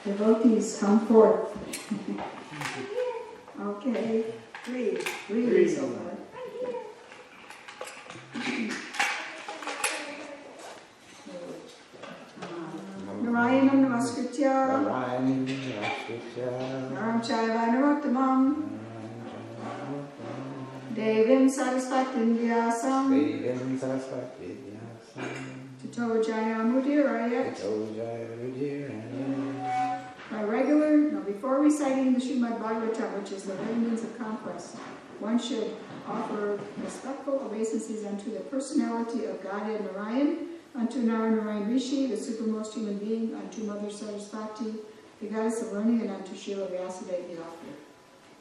Devotees, come forth. Okay, three so far. Narayanam namaskritya Naram chaiva narottamam Devim sarasvatim vyasam Tato jayamudiraya. Before reciting the Srimad Bhagavatam, which is the means of conquest, one should offer respectful obeisances unto the personality of Godhead Narayan, unto Narayan Rishi, the supermost human being, unto Mother Sarasvati, the goddess of learning, and unto Srila Vyasadeva the author.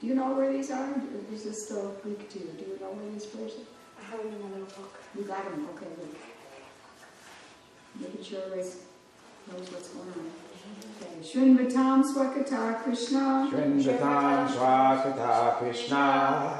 Do you know where these are? Or is this still Greek to you? Do you know where these prayers are? I have them in my little book. You got them? Okay, good. Making sure everybody knows what's going on. Okay. Shrinvatam Swakata Krishna. Shrinvatam Swakata Krishna.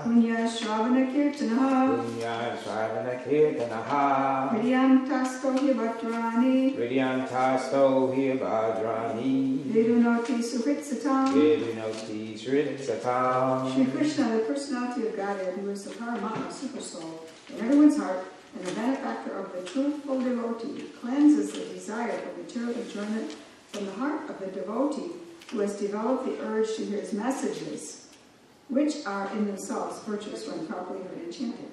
Punya Shravana Kirtanaha. Punya Shravana Kirtanaha. Vidyantasto hi Bhadrani. Vidyantasto hi Bhadrani. Vidunoti Suhritsatam. Vidunoti Suhritsatam. Shri Krishna, the personality of Godhead, who is the Paramatma, super soul, in everyone's heart, and the benefactor of the truthful devotee, cleanses the desire for material enjoyment from the heart of the devotee who has developed the urge to hear his messages, which are in themselves virtuous when properly heard and chanted.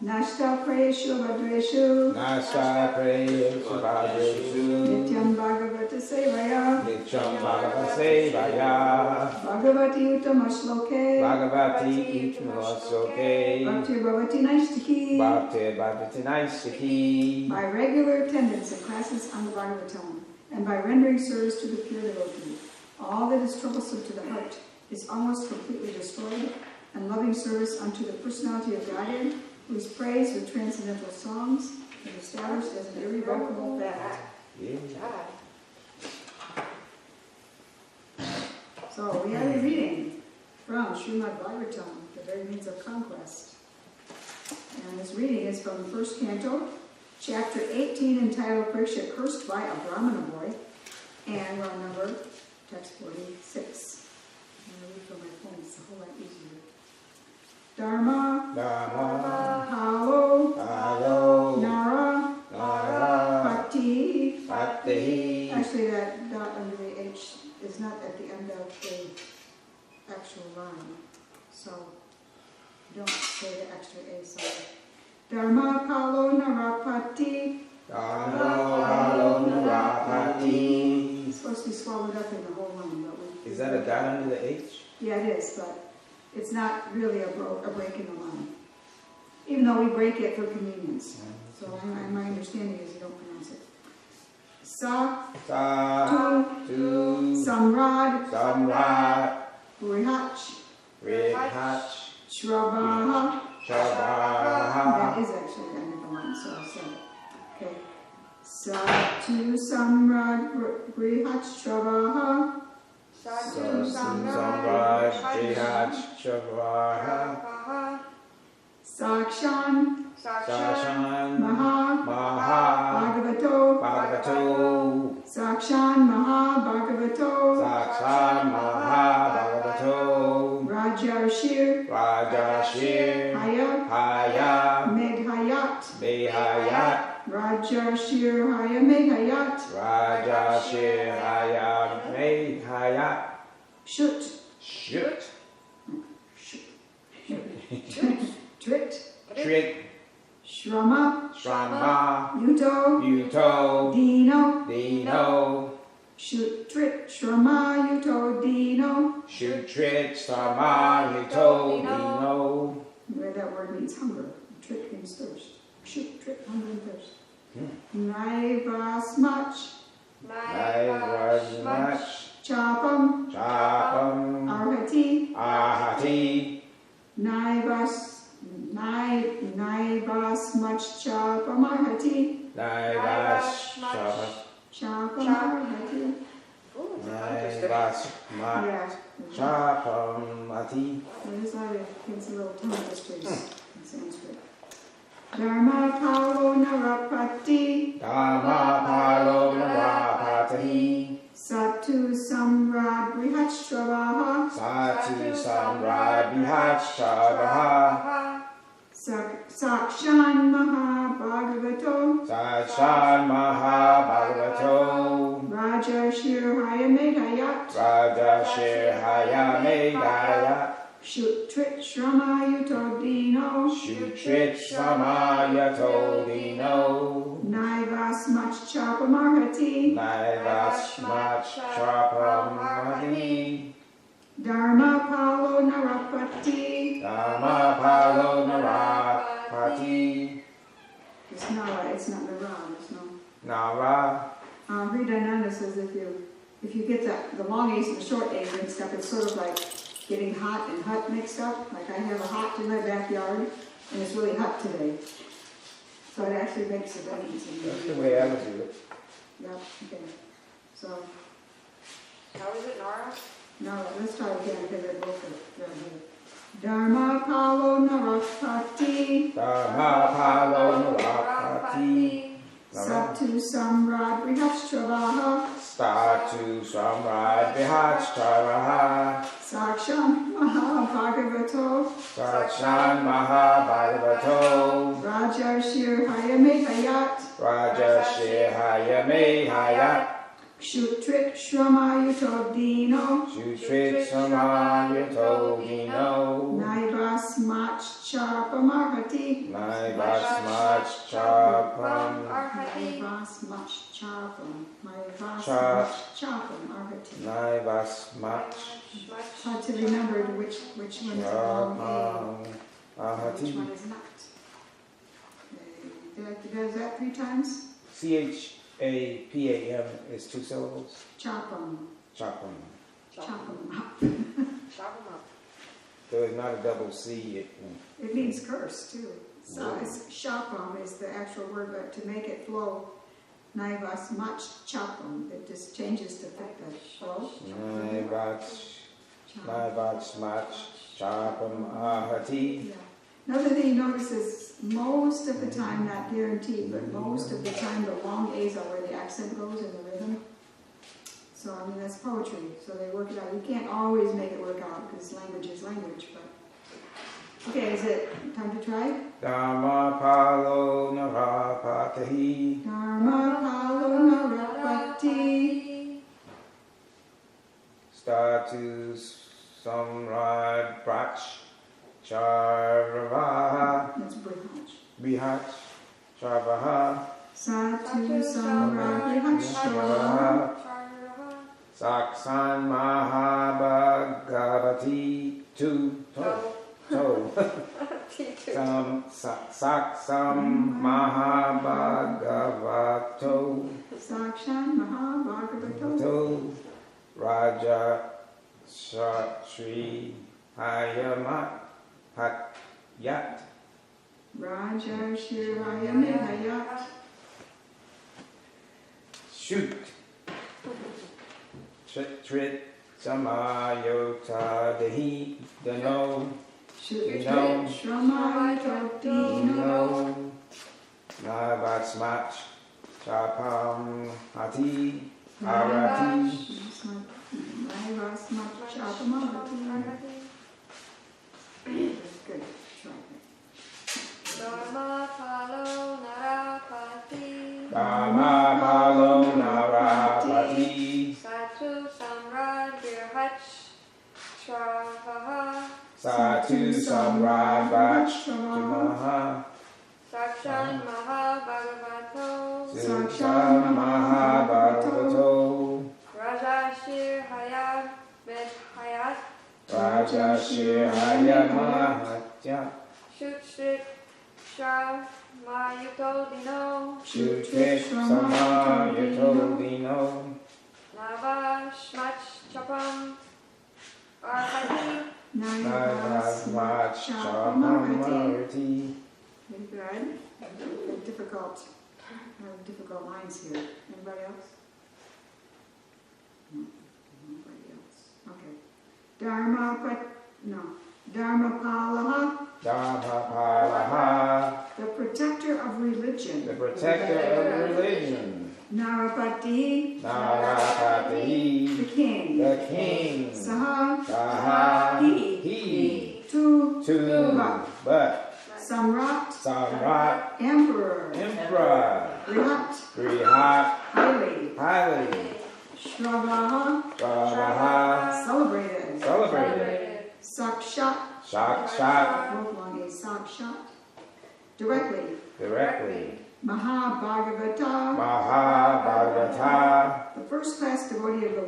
Nashta Prayeshu Bhadreshu Nasta Prayeshu Bhadreshu Nityam Bhagavata Sevaya Nityam Bhagavata Sevaya Bhagavati Uttama Shloke Bhagavati Utmasoke Bhakti Bhavati Naistiki. Bhakti Bhagavati Naistiki. By regular attendance at classes on the Bhagavatam and by rendering service to the pure devotee, all that is troublesome to the heart is almost completely destroyed, and loving service unto the personality of Godhead, whose praise with transcendental songs is established as an irrevocable fact. Yeah. So we are reading from Srimad Bhagavatam, the very means of conquest. And this reading is from the first canto, chapter 18, entitled Pariksha, Cursed by a Brahmana Boy, and we're on number, text 46. I'm going to read from my phone, it's a whole lot easier. Dharma, Dharma, Halo, Halo, Nara, Nara, Bhakti. Bhakti. Actually, that dot under the H is not at the end of the actual line, so don't say the extra A, sorry. Dharma, Halo, Narapati. Dharma, Halo, Narapati. It's supposed to be swallowed up in the whole line, but we... Is that a dot under the H? Yeah, it is, but it's not really a break in the line. Even though we break it for convenience. So my understanding is you don't pronounce it. Sa, Tu, Samrad, Samrat, Rihach, Rihach, Shrabaha. Shabaha. That is actually the end of the line, so I said it. Okay. Satu Samrad, Rihach, Shrabaha. Samrat, Rihach, Shabaha. Sakshan, Sashan, Maha, Maha, Bhagavato, Bhagavato, Sakshan, Maha, Bhagavato, Sakshan, Maha, Bhagavato, Rajarshir, Rajashir, Haya, Haya, Medhayat, Behayat, Rajarshir, Haya, Medhayat, Rajashir, Haya, Behayat, Shut, Shut, Trit, Trick, Shrama, Shrama, Yuto, Yuto, Dino, Dino, Shoot, Trit, Shrama, Yuto, Dino. Shutrit, Sama, Yuto, Dino. Where that word means hunger. Trit means thirst. Shoot, Trit, hunger and thirst. Naivasmach, Naivasmach, Chapam, Chapam, Arhati, Ahati, Naivasmach, Chapam, Arhati, Naivas, Chapam, Arhati. Naivas, Yeah. Chapam, Ati. There's a lot of fancy little tongue twisters in Sanskrit. Dharma Palo Narapati, Dhamma Palo Narapati, Satu Samrad Brihachtravaha, Satu Samrad Vihachavaha, Sakshan Maha Bhagavato, Sakshan Maha Bhagavato, Rajarshir Haya Medhayat, Rajashir Haya Medhayat, Shutrit Shrama Yuto Dino, Shutrit Samayato Dino, Naivasmach Chapamarhati, Naivasmach Chapamati, Dharma Palo Narapati. Dhamma Palo Narapati, It's Nara, it's not Nara, there's no. Nara. Hridayananda says if you get the long A's and the short A's mixed up, it's sort of like getting hot and hut mixed up. Like I have a hot in my backyard, and it's really hot today. So it actually makes a difference. That's the way I would do it. Yep, okay. So, How is it, Nara? now let's try again because they're both down here. Dharma Palo Narapati, Dhamma Palo Narapati, Satu Samrad Brihachtravaha, Statu Samrad Vihachtravaha, Sakshan Maha Bhagavato, Sakshan Maha Bhagavato, Rajarshir Haya Medhayat, Rajashir Haya Medhayat, Shutrit Shrama Yuto Dino, Shutrit Samayato Dino, Naivasmach Chapamarhati, Naivasmach to remember which one is a long A, Ahati. which one is not. Does that 3 times? CHAPAM is 2 syllables. Chop 'em. Chop 'em. Chop 'em up. Chop them up. So it's not a double C. It means curse too. So it's shapam is the actual word, but to make it flow, naivas mach chapam, it just changes to fit the flow. Naivach mach chapam ahati. Yeah. Another thing you notice is most of the time, not guaranteed, but most of the time the long A's are where the accent goes in the rhythm. So, I mean, that's poetry, so they work it out. You can't always make it work out because language is language, but... Okay, is it time to try? Dhamma palo narapatahi. Dharma palo narapati. Status samrad prach charavaha. That's brihach. Bihach charavaha. Satu samrad brihach. Saksan mahabhagavati tu. Saksam mahabhagavato. Sakshan mahabhagavato. Raja Sri Hayamat Hatyat. Raja Shirayamihayat. Shoot. Trit Samayota Dehi Dano. Shutrit Shramayotino. Navatsmach Chapam Hati Arati. Naivasmach Chapamavati. Good. Try it. Dharma palo narapati. Dhamma palo narapati. Satu samrad birhach shavaha. Satu samrad bhakshamaha. Sakshan mahabhagavato. Sakshan mahabhagavato. Raja shir hayat hayat. Raja Shiraya Mahatya. Shutrit shramayuto dino. Shutrit Samayuto Dino. Navashmach chapam arhati. Naivasmach Chapamavati. Very good. Difficult lines here. Anybody else? No. Nobody else. Okay. Dharmapalaha. Dhamma-palaha. The protector of religion. The protector of religion. Narapati. Narapati. The king. The king. Saha. He. Tu. But. Samrat. Emperor. Brihat. Highly. Shravaha. Celebrated. Sakshat. Both long A's. Sakshat. Directly. Mahabhagavata. The first class devotee of the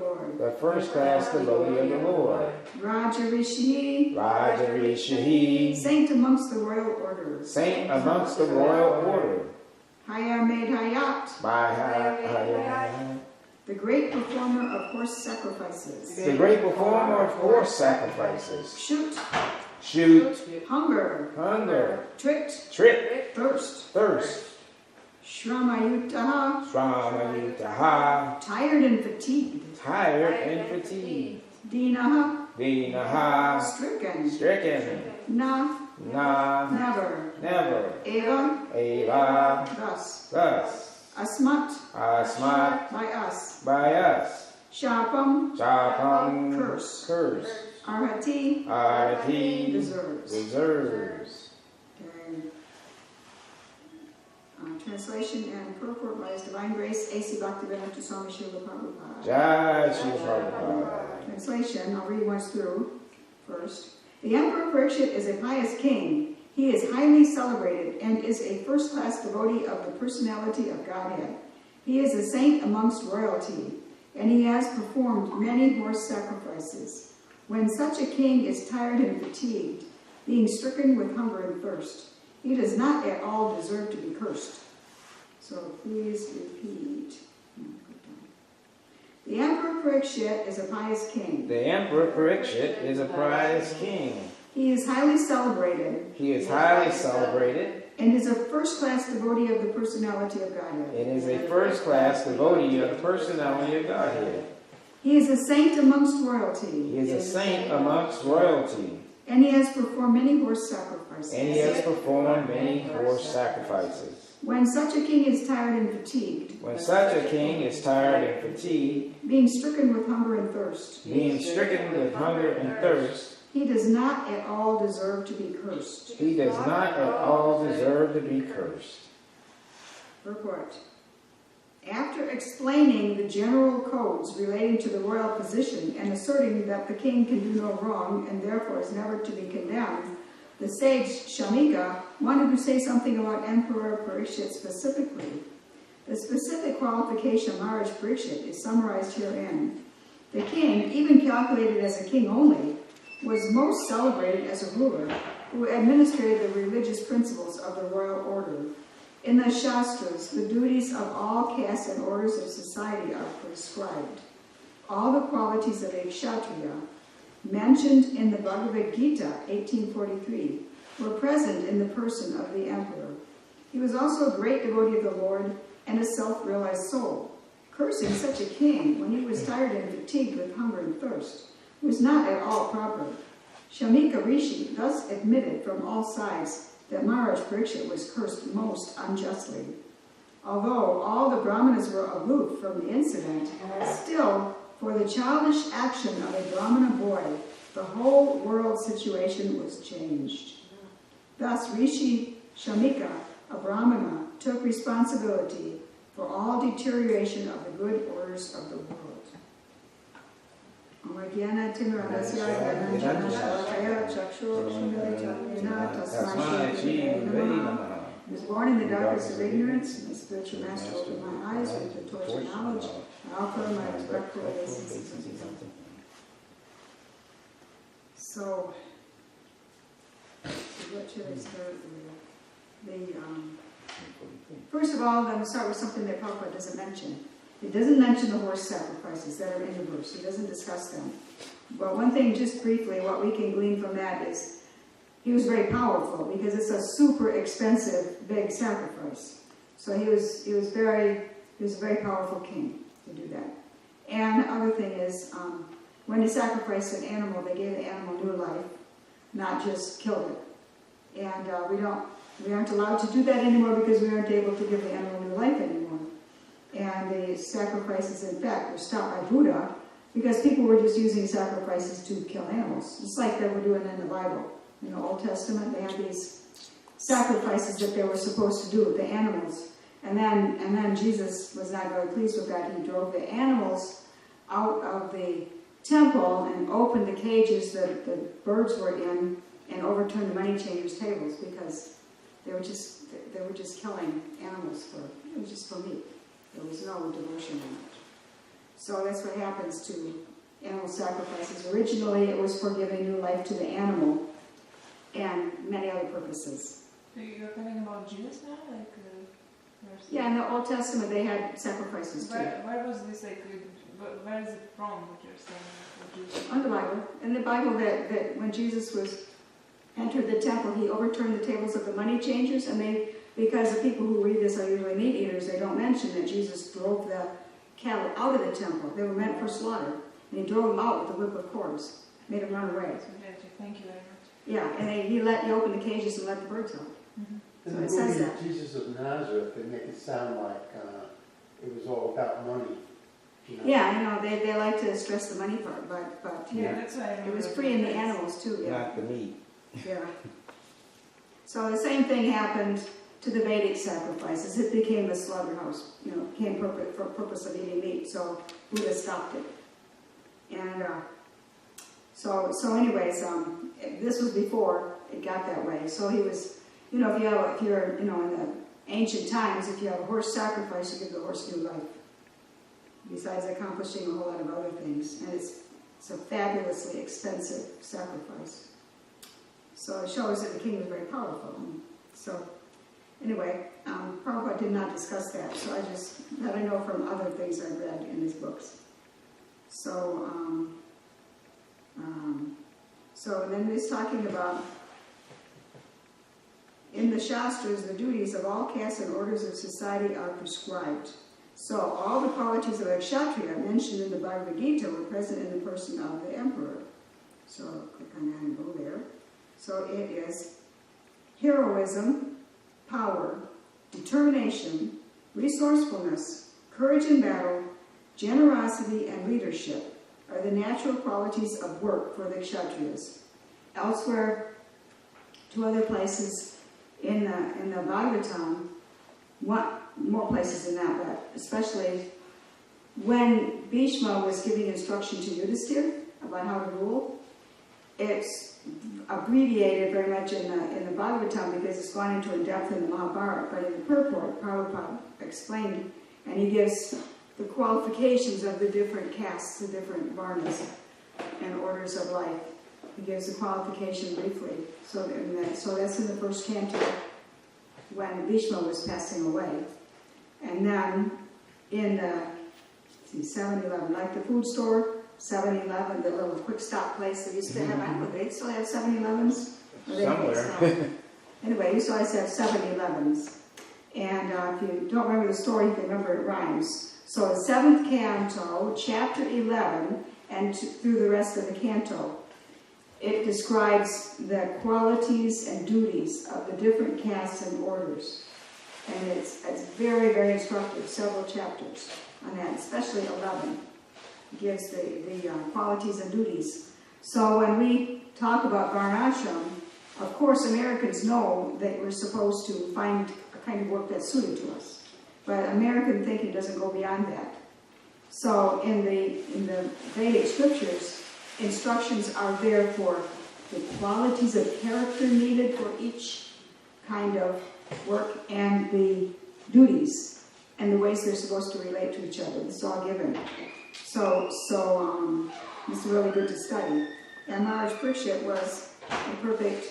Lord. Raja Rishi. Saint amongst the royal orders. Hayamedhayat. The great performer of horse sacrifices. Shoot. Hunger. Trit. Thirst. Shramayutaha. Tired and fatigued. Dinaha. Stricken. Na. Never. Eva. Thus. Asmat. By us. Shapam. Curse. Arhati. Deserves. Okay. Translation and purport by His Divine Grace, A.C. Bhaktivedanta Swami Srila Prabhupada. Jai Shri Prabhupada. Translation, I'll read once through first. The Emperor Parikshit is a pious king. He is highly celebrated and is a first-class devotee of the personality of Godhead. He is a saint amongst royalty, and he has performed many horse sacrifices. When such a king is tired and fatigued, being stricken with hunger and thirst, he does not at all deserve to be cursed. So please repeat. The Emperor Parikshit is a pious king. The Emperor Parikshit is a pious king. He is highly celebrated. He is highly celebrated. And is a first-class devotee of the personality of Godhead. And is a first-class devotee of the personality of Godhead. He is a saint amongst royalty. He is a saint amongst royalty. And he has performed many horse sacrifices. And he has performed many horse sacrifices. When such a king is tired and fatigued, When such a king is tired and fatigued, being stricken with hunger and thirst, being stricken with hunger and thirst, he does not at all deserve to be cursed. he does not at all deserve to be cursed. Purport. After explaining the general codes relating to the royal position and asserting that the king can do no wrong and therefore is never to be condemned, the sage Shamika wanted to say something about Emperor Parikshit specifically. The specific qualification of Maharaj Parikshit is summarized herein. The king, even calculated as a king only, was most celebrated as a ruler who administered the religious principles of the royal order. In the Shastras, the duties of all castes and orders of society are prescribed. All the qualities of a Kshatriya, mentioned in the Bhagavad Gita, 1843, were present in the person of the emperor. He was also a great devotee of the Lord and a self-realized soul. Cursing such a king when he was tired and fatigued with hunger and thirst was not at all proper. Shamika Rishi thus admitted from all sides that Maharaj Parikshit was cursed most unjustly. Although all the Brahmanas were aloof from the incident, still, for the childish action of a Brahmana boy, the whole world situation was changed. Thus, Rishi Shamika, a Brahmana, took responsibility for all deterioration of the good orders of the world. He was born in the darkness of ignorance, and the spiritual master opened my eyes with the torch of knowledge, and offer my respectful obeisances. So, what should I start with? First of all, I'm going to start with something that Prabhupada doesn't mention. He doesn't mention the horse sacrifices that are in the verse. He doesn't discuss them. But one thing, just briefly, what we can glean from that is he was very powerful because it's a super expensive, big sacrifice. So he was a very powerful king to do that. And the other thing is, when they sacrificed an animal, they gave the animal new life, not just killed it. And we aren't allowed to do that anymore because we aren't able to give the animal new life anymore. And the sacrifices, in fact, were stopped by Buddha because people were just using sacrifices to kill animals, just like they were doing in the Bible. In the Old Testament, they had these sacrifices that they were supposed to do with the animals. And then Jesus was not very pleased with that. He drove the animals out of the temple and opened the cages that the birds were in and overturned the money changers' tables because they were just killing animals it was just for meat. There was no devotion in it. So that's what happens to animal sacrifices. Originally, it was for giving new life to the animal and many other purposes. So you're talking about Jews now? Yeah, in the Old Testament, they had sacrifices too. Where was this, where is it from, what you're saying? On the Bible. In the Bible, that when Jesus entered the temple, he overturned the tables of the money changers, and because the people who read this are usually meat eaters, they don't mention that Jesus drove the cattle out of the temple. They were meant for slaughter. And he drove them out with a whip of cords, made them run away. Thank you very much. Yeah, and he opened the cages and let the birds out. Mm-hmm. So In it the says movie that. Jesus of Nazareth, they make it sound like it was all about money. You know? Yeah, I know, they like to stress the money part, but Yeah, that's why it was freeing the animals too, yeah. Not the meat. Yeah. So the same thing happened to the Vedic sacrifices. It became a slaughterhouse, became for purpose of eating meat, so Buddha stopped it. And so anyways, this was before it got that way. So he was, if you're in the ancient times, if you have a horse sacrifice, you give the horse new life. Besides accomplishing a whole lot of other things. And it's It's a fabulously expensive sacrifice. So it shows that the king was very powerful. And so anyway, Prabhupada did not discuss that, so that I know from other things I've read in his books. So, so then he's talking about, in the Shastras, the duties of all castes and orders of society are prescribed. So all the qualities of a Kshatriya mentioned in the Bhagavad Gita were present in the person of the emperor. So click on that and go there. So it is heroism, power, determination, resourcefulness, courage in battle, generosity, and leadership are the natural qualities of work for the Kshatriyas. Elsewhere, two other places in the Bhagavatam, more places than that, but especially when Bhishma was giving instruction to Yudhisthira about how to rule, it's abbreviated very much in the Bhagavatam because it's gone into in depth in the Mahabharata, but in the purport, Prabhupada explained, and he gives the qualifications of the different castes, the different varnas and orders of life. He gives the qualification briefly. So that's in the first canto when Bhishma was passing away. And then in the 7-Eleven, like the food store, 7-Eleven, the little quick stop place they used to have. I don't know, they still have 7-Elevens? Somewhere. Anyway, you used to always have 7-Elevens. And if you don't remember the story, you can remember it rhymes. So the 7th canto, chapter 11, and through the rest of the canto, it describes the qualities and duties of the different castes and orders. And it's very, very instructive, several chapters on that, especially 11. It gives the qualities and duties. So when we talk about Varnashram, of course Americans know that we're supposed to find a kind of work that's suited to us. But American thinking doesn't go beyond that. So in the Vedic scriptures, instructions are there for the qualities of character needed for each kind of work and the duties and the ways they're supposed to relate to each other. It's all given. So it's really good to study. And Maharaj Parikshit was a perfect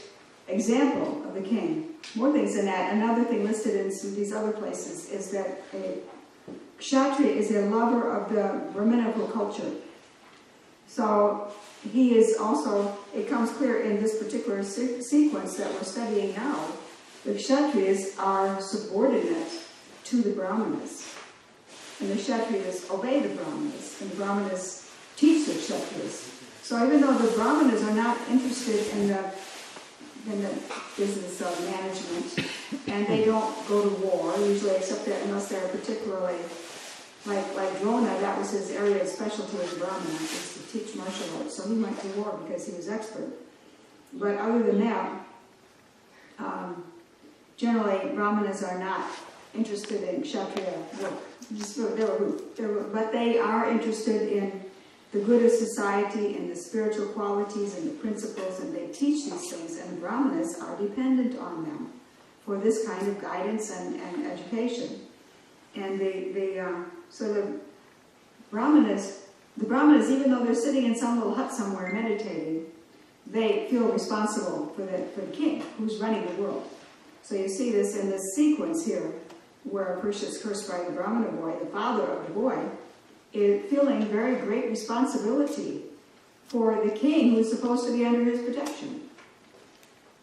example of the king. More things than that. Another thing listed in some of these other places is that a Kshatriya is a lover of the Brahminical culture. So he is also, it comes clear in this particular sequence that we're studying now, the Kshatriyas are subordinate to the Brahmanas. And the Kshatriyas obey the Brahmanas, and the Brahmanas teach the Kshatriyas. So even though the Brahmanas are not interested in the business of management, and they don't go to war, usually, except that unless they're particularly, like Drona, that was his area of specialty as a Brahmana, was to teach martial arts, so he went to war because he was expert. But other than that, generally, Brahmanas are not interested in Kshatriya work. But they are interested in the good of society and the spiritual qualities and the principles, and they teach these things, and the Brahmanas are dependent on them for this kind of guidance and education. And so the Brahmanas, even though they're sitting in some little hut somewhere meditating, they feel responsible for the king who's running the world. So you see this in this sequence here, where Parikshit is cursed by the Brahmana boy, the father of the boy, is feeling very great responsibility for the king who's supposed to be under his protection.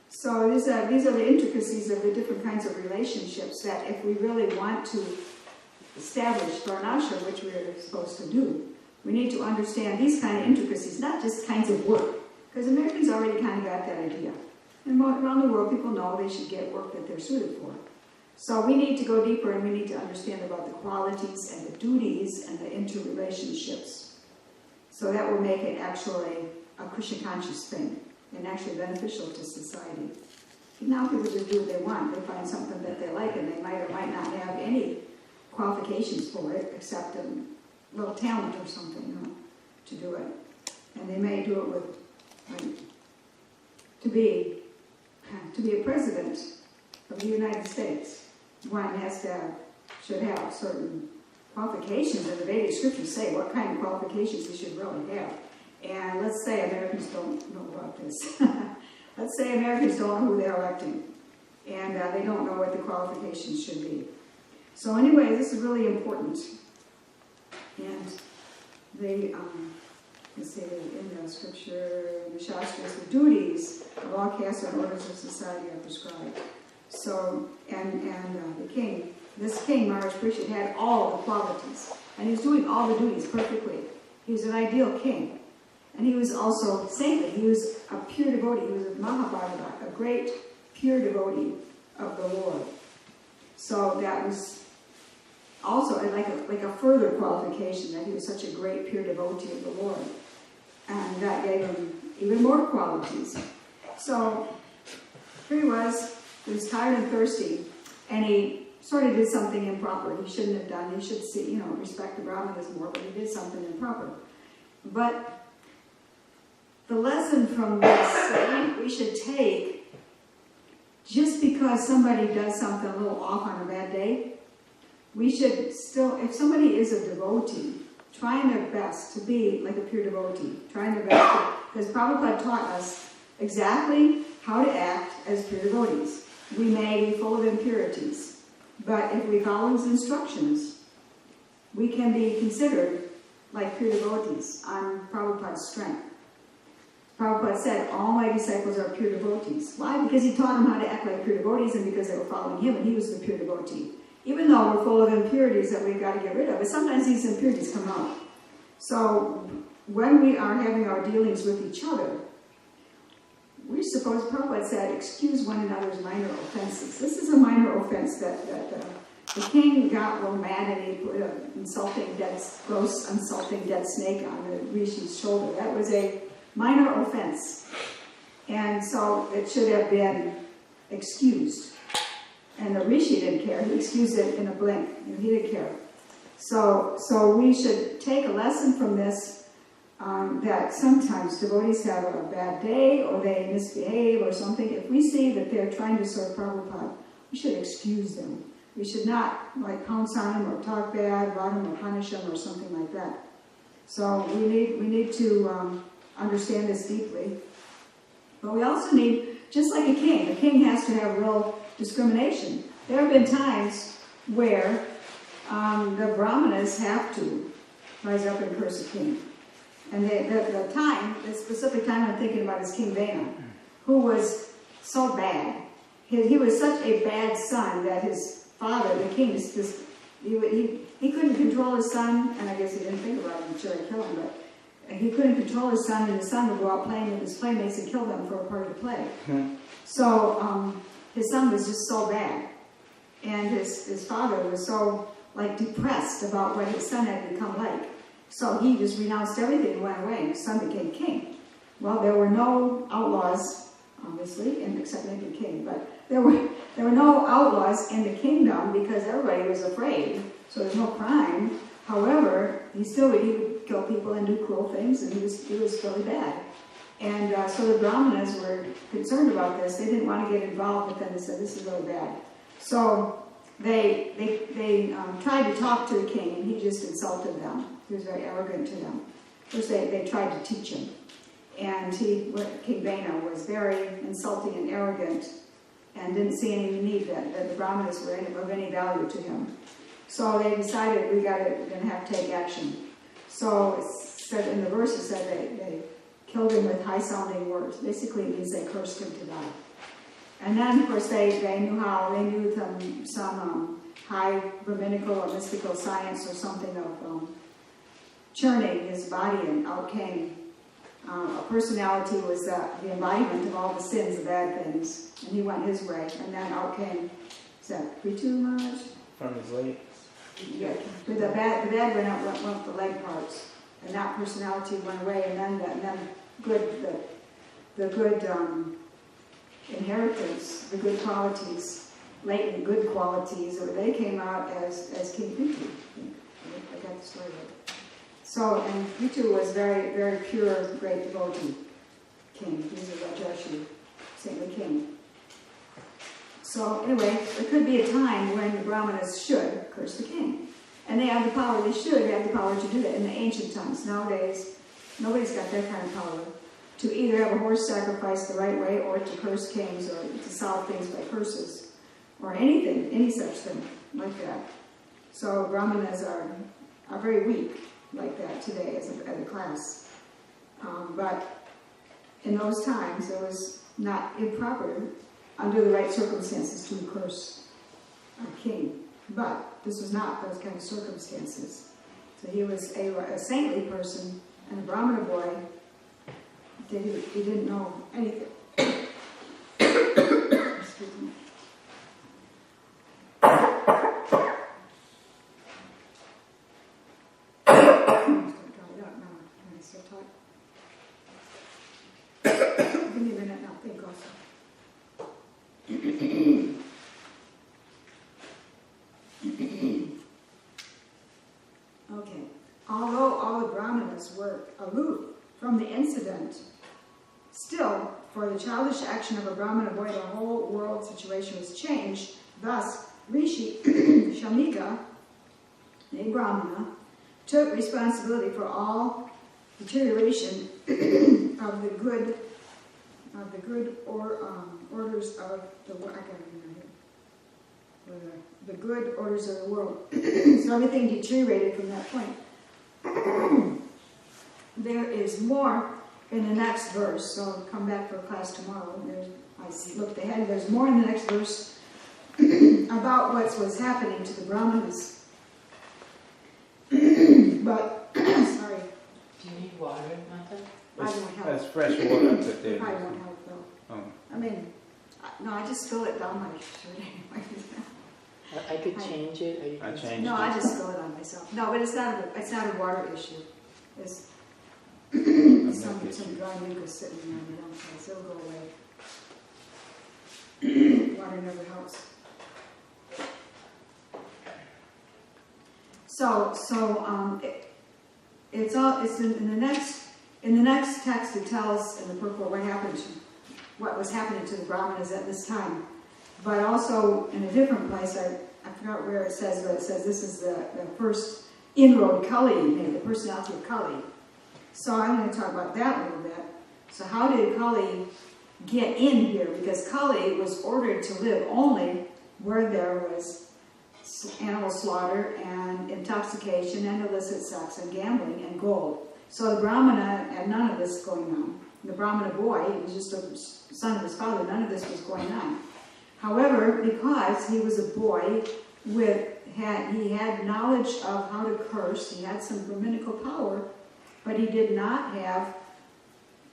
So these are the intricacies of the different kinds of relationships that if we really want to establish Varnashram, which we're supposed to do, we need to understand these kind of intricacies, not just kinds of work, because Americans already kind of got that idea. And around the world, people know they should get work that they're suited for. So we need to go deeper, and we need to understand about the qualities and the duties and the interrelationships. So that will make it actually a Krishna conscious thing and actually beneficial to society. Now people just do what they want. They find something that they like, and they might or might not have any qualifications for it except a little talent or something, to do it. And they may do it with, to be a president of the United States. One should have certain qualifications, and the Vedic scriptures say what kind of qualifications he should really have. And let's say Americans don't know about this. Let's say Americans don't know who they're electing, and they don't know what the qualifications should be. So anyway, this is really important. And they, let's say in the scripture, in the Shastras, the duties of all castes and orders of society are prescribed. So, and the king, this king, Maharaj Parikshit, had all the qualities. And he was doing all the duties perfectly. He was an ideal king. And he was also saintly. He was a pure devotee. He was a Madhava-priya, a great pure devotee of the Lord. So that was also like a further qualification, that he was such a great pure devotee of the Lord. And that gave him even more qualities. So here he was tired and thirsty, and he sort of did something improper. He shouldn't have done. He should see, respect the Brahmanas more, but he did something improper. But the lesson from this that we should take, just because somebody does something a little off on a bad day, we should still, if somebody is a devotee, trying their best to be like a pure devotee, trying their best, because Prabhupada taught us exactly how to act as pure devotees. We may be full of impurities, but if we follow his instructions, we can be considered like pure devotees on Prabhupada's strength. Prabhupada said, all my disciples are pure devotees. Why? Because he taught them how to act like pure devotees, and because they were following him, and he was the pure devotee. Even though we're full of impurities that we've got to get rid of, but sometimes these impurities come out. So when we are having our dealings with each other, we're supposed, Prabhupada said, excuse one another's minor offenses. This is a minor offense that the king got real mad, and he put a gross insulting dead snake on the Rishi's shoulder. That was a minor offense. And so it should have been excused. And the Rishi didn't care. He excused it in a blink. He didn't care. So we should take a lesson from this, that sometimes devotees have a bad day, or they misbehave or something. If we see that they're trying to serve Prabhupada, we should excuse them. We should not pounce on them or talk bad about them or punish them or something like that. So we need to understand this deeply. But we also need, just like a king has to have real discrimination. There have been times where the Brahmanas have to rise up and curse a king. And the specific time I'm thinking about is King Vena, who was so bad. He was such a bad son that his father, the king, he couldn't control his son, and I guess he didn't think about him, should I kill him, but he couldn't control his son, and his son would go out playing with his playmates and kill them for a part of the play. So his son was just so bad, and his father was so depressed about what his son had become like. So he just renounced everything and went away, and his son became king. Well, there were no outlaws, obviously, except maybe the king, but there were no outlaws in the kingdom because everybody was afraid, so there's no crime. However, he would kill people and do cruel things, and he was really bad. And so the Brahmanas were concerned about this. They didn't want to get involved, but then they said, this is really bad. So they tried to talk to the king, and he just insulted them. He was very arrogant to them. First, they tried to teach him. And King Vena was very insulting and arrogant, and didn't see any need that the Brahmanas were of any value to him. So they decided we're going to have to take action. So it said in the verse, it said they killed him with high-sounding words. Basically, it means they cursed him to death. And then, of course, they knew some high Brahminical or mystical science or something of churning his body, and out came a personality was the embodiment of all the sins, the bad things, and he went his way. And then out came, is that Ritu Maharaj? From his legs. Yeah, but the bad went with the leg parts, and that personality went away, and then the good inheritance, the good qualities, latent good qualities, or they came out as King Ritu. I got the story right. So, and Ritu was very, very pure, great devotee king. He was a Rajarshi, saintly king. So anyway, there could be a time when the Brahmanas should curse the king. And they have the power, they should have the power to do that in the ancient times. Nowadays, Nobody's got that kind of power to either have a horse sacrificed the right way or to curse kings or to solve things by curses or anything, any such thing like that. So Brahmanas are very weak like that today as a class. But in those times, it was not improper under the right circumstances to curse a king. But this was not those kind of circumstances. So he was a saintly person, and a Brahmana boy, he didn't know anything. Excuse me. Give me a minute now, think also. Okay. Although all the Brahmanas were aloof from the incident, still, for the childish action of a Brahmana boy, the whole world situation was changed. Thus, Rishi Shamika, a Brahmana, took responsibility for all deterioration of the good orders of the world. I can't remember here. The good orders of the world. So everything deteriorated from that point. There is more in the next verse, so I'll come back for class tomorrow. I looked ahead. There's more in the next verse about what was happening to the Brahmanas. But, sorry. Do you need water, Martha? I won't help. That's fresh water I put there. I won't help though. Oh. I mean, no, I just spill it down my shirt anyway. I could change it. Or you I can- changed No, it. I just spill it on myself. No, but it's not a water issue. It's some dry mucus sitting there on the downside, so it'll go away. Water never helps. It's in the next text. It tells in the purport what was happening to the Brahmanas at this time, but also in a different place. I forgot where it says, but it says this is the first inroad Kali made, the personality of Kali. So I'm going to talk about that a little bit. So how did Kali get in here? Because Kali was ordered to live only where there was animal slaughter and intoxication and illicit sex and gambling and gold. So the Brahmana had none of this going on. The Brahmana boy, he was just a son of his father, none of this was going on. However, because he was a boy he had knowledge of how to curse, he had some Brahminical power, but he did not have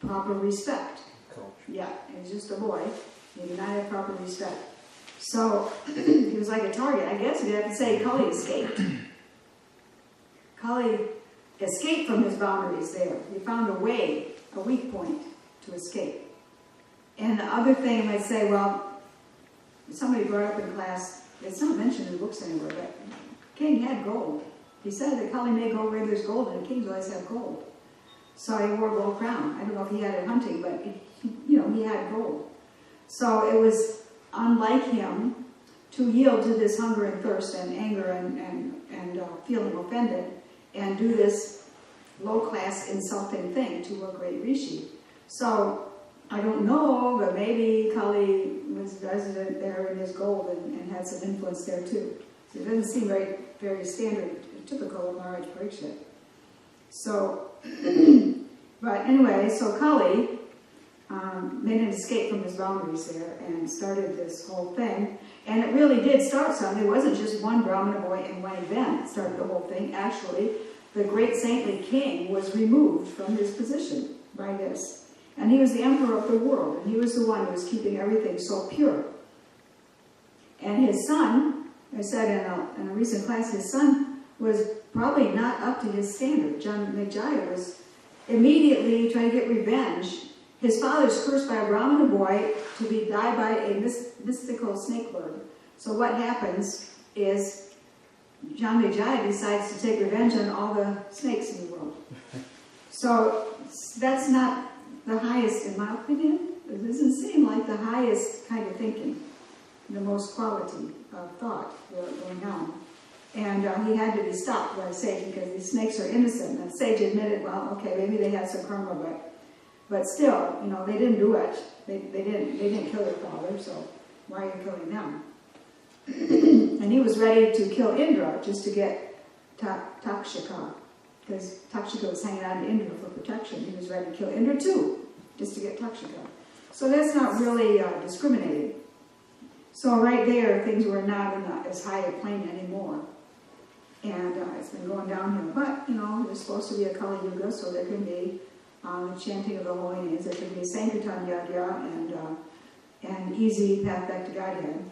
proper respect. Culture. Yeah, he was just a boy. He did not have proper respect. So he was like a target. I guess we'd have to say Kali escaped. Kali escaped from his boundaries there. He found a way, a weak point to escape. And the other thing I'd say, well, somebody brought up in class, it's not mentioned in the books anywhere, but king had gold. He said that Kali may go where there's gold, and kings always have gold. So he wore a gold crown. I don't know if he had it hunting, but he had gold. So it was unlike him to yield to this hunger and thirst and anger and feeling offended and do this low-class insulting thing to a great rishi. So I don't know, but maybe Kali was resident there in his gold and had some influence there too. So it doesn't seem very standard, typical of Maharaj Parikshit. So, but anyway, so Kali made an escape from his boundaries there and started this whole thing. And it really did start something. It wasn't just one Brahmana boy and one event that started the whole thing. Actually, the great saintly king was removed from his position by this. And he was the emperor of the world, and he was the one who was keeping everything so pure. And his son, I said in a recent class, his son was probably not up to his standard. Janamejaya was immediately trying to get revenge. His father's cursed by a Brahmana boy to be died by a mystical snake bird. So what happens is Janamejaya decides to take revenge on all the snakes in the world. So that's not the highest, in my opinion. It doesn't seem like the highest kind of thinking, the most quality of thought going on. And he had to be stopped by the sage because these snakes are innocent. And the sage admitted, well, okay, maybe they had some karma, but still, they didn't do it. They didn't kill their father, so why are you killing them? And he was ready to kill Indra just to get Takshaka, because Takshaka was hanging on to Indra for protection. He was ready to kill Indra too, just to get Takshaka. So that's not really discriminating. So right there, things were not in as high a plane anymore. And it's been going downhill. But, there's supposed to be a Kali Yuga, so there can be chanting of the holy names. There can be Sankirtan Yagya and easy path back to Godhead.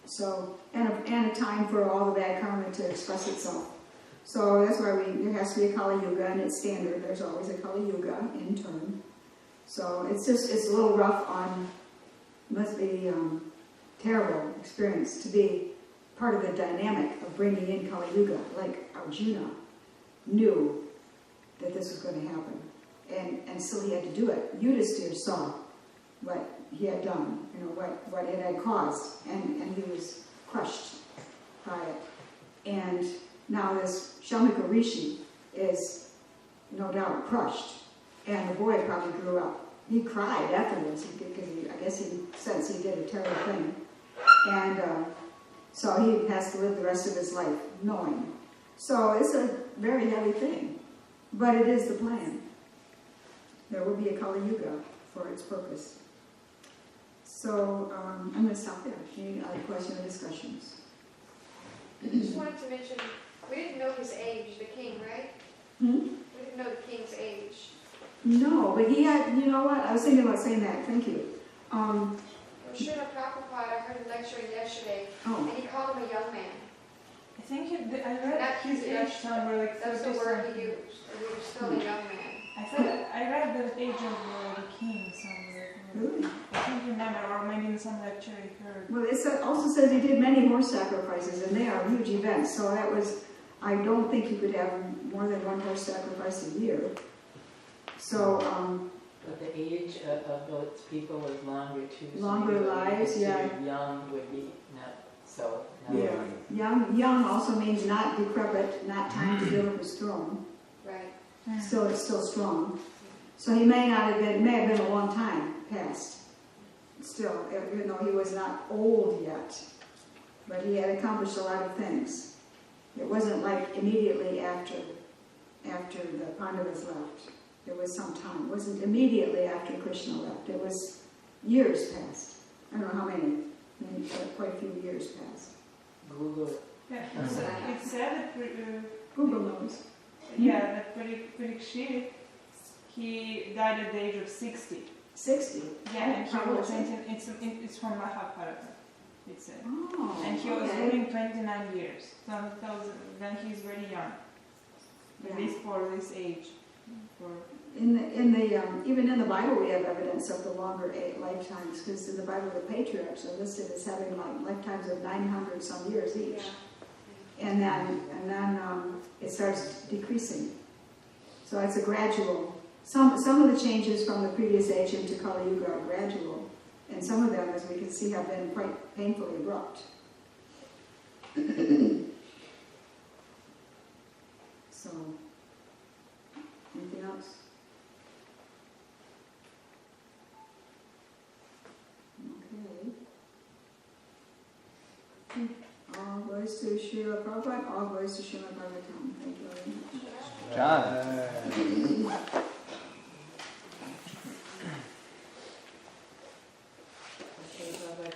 So, and a time for all the bad karma to express itself. So that's why there has to be a Kali Yuga, and it's standard. There's always a Kali Yuga in turn. So it's a little rough must be terrible experience to be part of the dynamic of bringing in Kali Yuga, like Arjuna knew that this was going to happen. And so he had to do it. Yudhisthira saw what he had done, what it had caused, and he was crushed by it. And now this Shamika Rishi is no doubt crushed. And the boy probably grew up. He cried afterwards because I guess he sensed he did a terrible thing. And so he has to live the rest of his life knowing. So it's a very heavy thing. But it is the plan. There will be a Kali Yuga for its purpose. So I'm going to stop there. Any other questions or discussions? I just wanted to mention, we didn't know his age, the king, right? Hmm? We didn't know the king's age. No, but he had, you know what? I was thinking about saying that. Thank you. Well, Srila Prabhupada, I heard him lecturing yesterday, and he called him a young man. I think I read his age somewhere like 30 That's the word something. he used. He was still a young man. I read the age of the king somewhere. Really? I can't remember, or maybe in some lecture I heard. Well, it also says he did many horse sacrifices, and they are huge events. So that was, I don't think you could have more than one horse sacrifice a year. So, But the age of those people was longer too. So Longer maybe what we lives, yeah. considered young would be not so. Not yeah, young also means not decrepit, not time to give up his throne. Right. Still, it's still strong. So he may have been a long time past. Still, even though he was not old yet, but he had accomplished a lot of things. It wasn't like immediately after the Pandavas left. There was some time. It wasn't immediately after Krishna left. It was years past. I don't know how many. Maybe quite a few years past. Google it. Yeah, it said that, Google knows. that Parikshit, he died at the age of 60. 60. Yeah, and he was 20, it's from Madhava-priya, it said. Oh, And he was okay. ruling 29 years. So then he's very young. At least for this age. Even in the Bible, we have evidence of the longer lifetimes, because in the Bible, the patriarchs are listed as having lifetimes of 900 some years each, and then it starts decreasing. So it's a gradual. Some of the changes from the previous age into Kali Yuga are gradual, and some of them, as we can see, have been quite painfully abrupt. So, anything else? Okay. All glories to Srila Prabhupada, all glories to Srimad Bhagavatam. Thank you very much. John. Okay, Baba,